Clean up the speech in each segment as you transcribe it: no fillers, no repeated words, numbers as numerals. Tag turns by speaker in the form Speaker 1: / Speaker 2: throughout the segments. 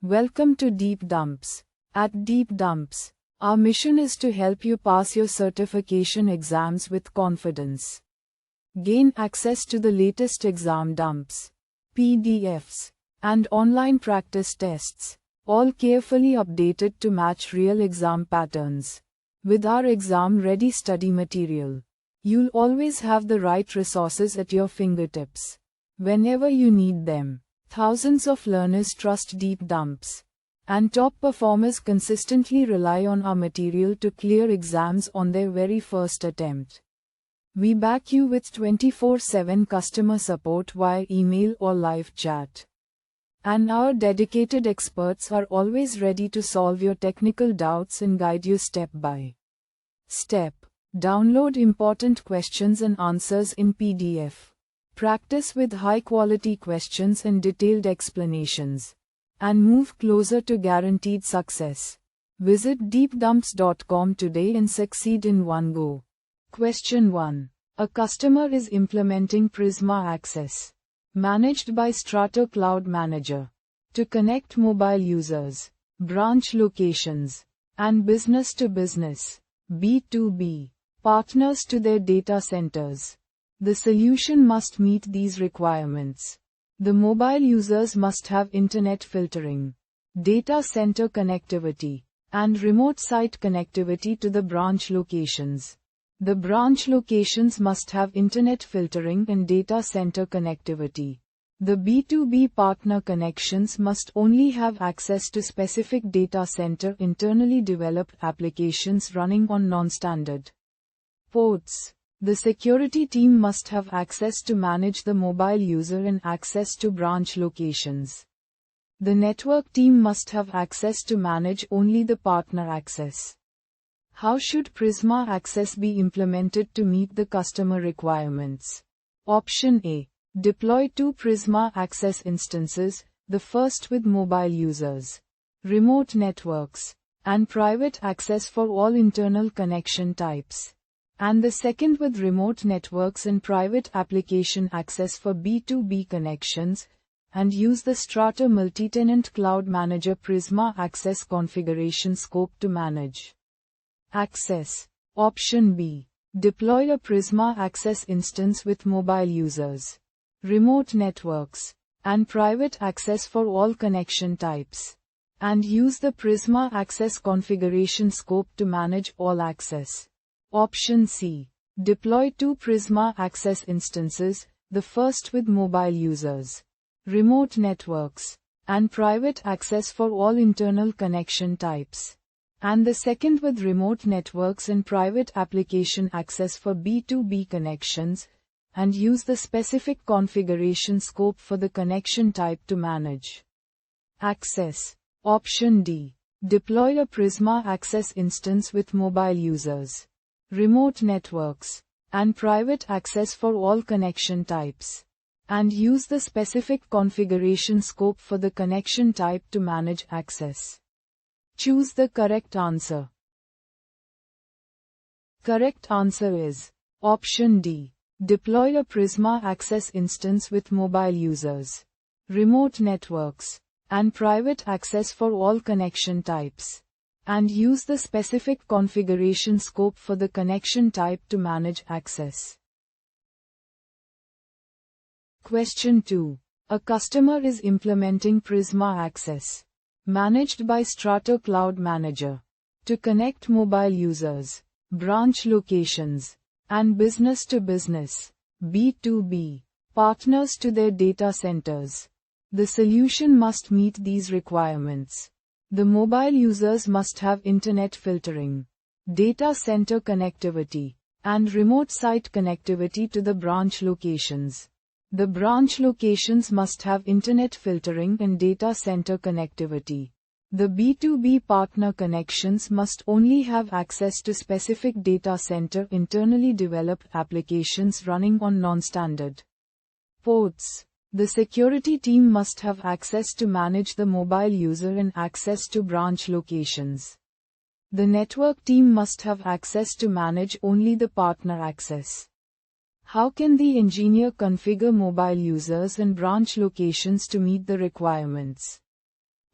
Speaker 1: Welcome to Deep Dumps. At Deep Dumps, our mission is to help you pass your certification exams with confidence. Gain access to the latest exam dumps, PDFs, and online practice tests, all carefully updated to match real exam patterns. With our exam-ready study material, you'll always have the right resources at your fingertips whenever you need them. Thousands of learners trust Deep Dumps, and top performers consistently rely on our material to clear exams on their very first attempt. We back you with 24/7 customer support via email or live chat. And our dedicated experts are always ready to solve your technical doubts and guide you step by step. Download important questions and answers in PDF. Practice with high-quality questions and detailed explanations, and move closer to guaranteed success. Visit deepdumps.com today and succeed in one go. Question 1. A customer is implementing Prisma Access, managed by Strato Cloud Manager, to connect mobile users, branch locations, and business-to-business, B2B, partners to their data centers. The solution must meet these requirements. The mobile users must have internet filtering, data center connectivity, and remote site connectivity to the branch locations. The branch locations must have internet filtering and data center connectivity. The B2B partner connections must only have access to specific data center internally developed applications running on non-standard ports. The security team must have access to manage the mobile user and access to branch locations. The network team must have access to manage only the partner access. How should Prisma Access be implemented to meet the customer requirements? Option A. Deploy 2 Prisma Access instances, the first with mobile users, remote networks, and private access for all internal connection types, and the second with remote networks and private application access for B2B connections, and use the Strata Multi-Tenant Cloud Manager Prisma Access configuration scope to manage access. Option B. Deploy a Prisma Access instance with mobile users, remote networks, and private access for all connection types, and use the Prisma Access configuration scope to manage all access. Option C. Deploy 2 Prisma Access instances, the first with mobile users, remote networks, and private access for all internal connection types, and the second with remote networks and private application access for B2B connections, and use the specific configuration scope for the connection type to manage access. Option D. Deploy a Prisma Access instance with mobile users, remote networks, and private access for all connection types, and use the specific configuration scope for the connection type to manage access. Choose the correct answer. Correct answer is Option D. Deploy a Prisma Access instance with mobile users, remote networks, and private access for all connection types, and use the specific configuration scope for the connection type to manage access. Question 2. A customer is implementing Prisma Access, managed by Strato Cloud Manager, to connect mobile users, branch locations, and business-to-business, B2B, partners to their data centers. The solution must meet these requirements. The mobile users must have internet filtering, data center connectivity, and remote site connectivity to the branch locations. The branch locations must have internet filtering and data center connectivity. The B2B partner connections must only have access to specific data center internally developed applications running on non-standard ports. The security team must have access to manage the mobile user and access to branch locations. The network team must have access to manage only the partner access. How can the engineer configure mobile users and branch locations to meet the requirements?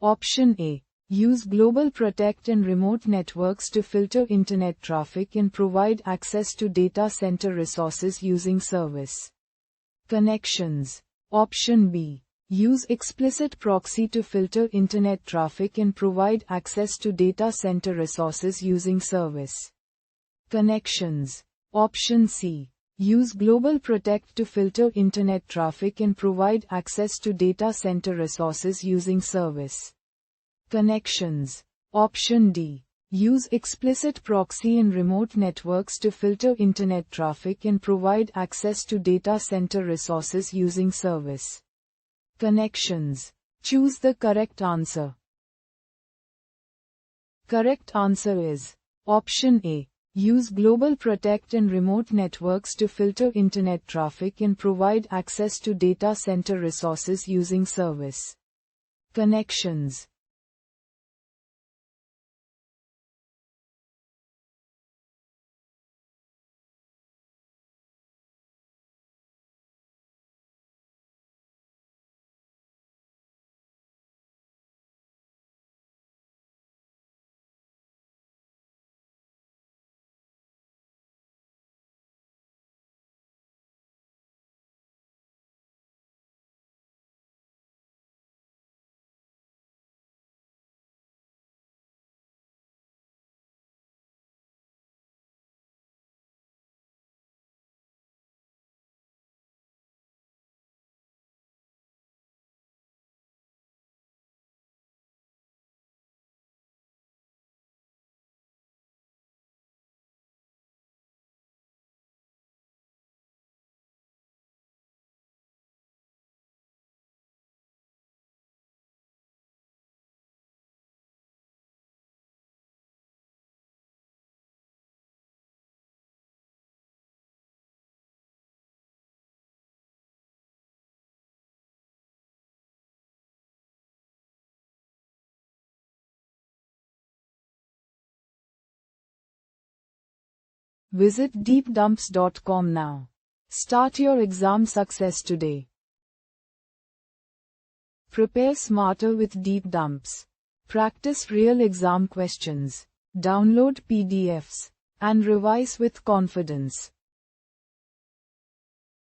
Speaker 1: Option A. Use Global Protect and remote networks to filter internet traffic and provide access to data center resources using service connections. Option B. Use Explicit Proxy to filter internet traffic and provide access to data center resources using service connections. Option C. Use Global Protect to filter internet traffic and provide access to data center resources using service connections. Option D. Use Explicit Proxy and remote networks to filter internet traffic and provide access to data center resources using service connections. Choose the correct answer. Correct answer is Option A. Use Global Protect and remote networks to filter internet traffic and provide access to data center resources using service connections. Visit deepdumps.com now. Start your exam success today. Prepare smarter with Deep Dumps. Practice real exam questions. Download PDFs and revise with confidence.